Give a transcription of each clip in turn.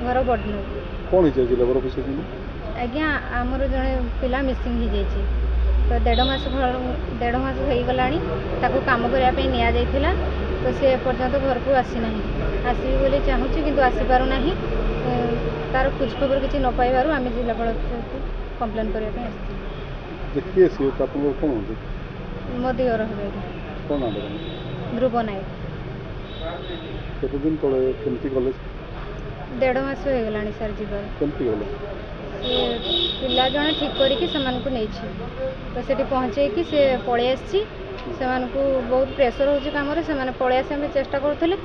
घर बड़न कौन हो लेबर ऑफिस आज्ञा आमर जड़े पिला मिसिंग हो जाइए तो 1.5 मास हो गला कम करने नि तो सी एपर्तंत घर को आसी ना आसबि बोली चाहूँगी किंतु आसीपार ना तार खोज खबर किसी न पाइबार आम जिलापाल कम्प्लेन करने मो दिवर हे ध्रुव नायक दिन तले गले 1.5 मास हो गला सार जीवार पिला जड़े ठीक करके तो से पहुँचे कि से पलि आसी बहुत प्रेसर हो कम से पलि आसा चेष्टा करुले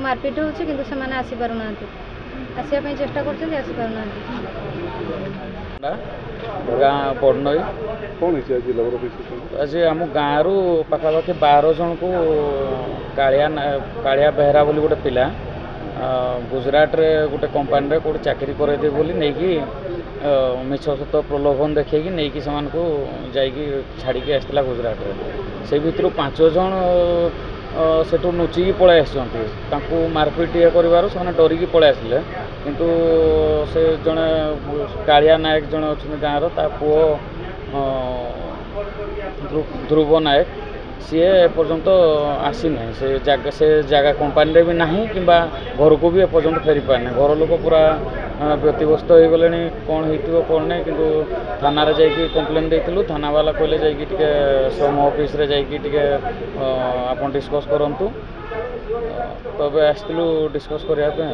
मारपिट हो कि आसीपार ना आसपा चेष्टा करना गाँ बड़नई कौन आज आम गाँव रु पाखापाखि 12 जन को कालिया बेहरा बोली गोटे पिला गुजरात रे गोटे कंपानी रे कोटे चाकरी करदे बोली नहीं कि मिछ सत प्रलोभन देखी नहीं कि को जाइकी छाड़ी आसला गुजरात रे से भितर 5 जन सेठू नुचिकी पलि आसती मारपिट ये कर डरिकी पलि आसिले किंतु से जड़े कालिया नायक जड़े अच्छा गाँव ता पुओ ध्रुव नायक सी एपर्यंत आसी ना से जगह कंपानी भी ना कि घर को भी एपर्यंत फेरी पारना घर लोक पूरा व्यतिव्यस्त हो गले कौन हो कौन नहीं कि थाना रे जाइए कंप्लेन देलु थाना वाला कहले जाइए श्रम ऑफिस रे जाइए आपन डिस्कस करूँ तब आसलु डिस्कस करने।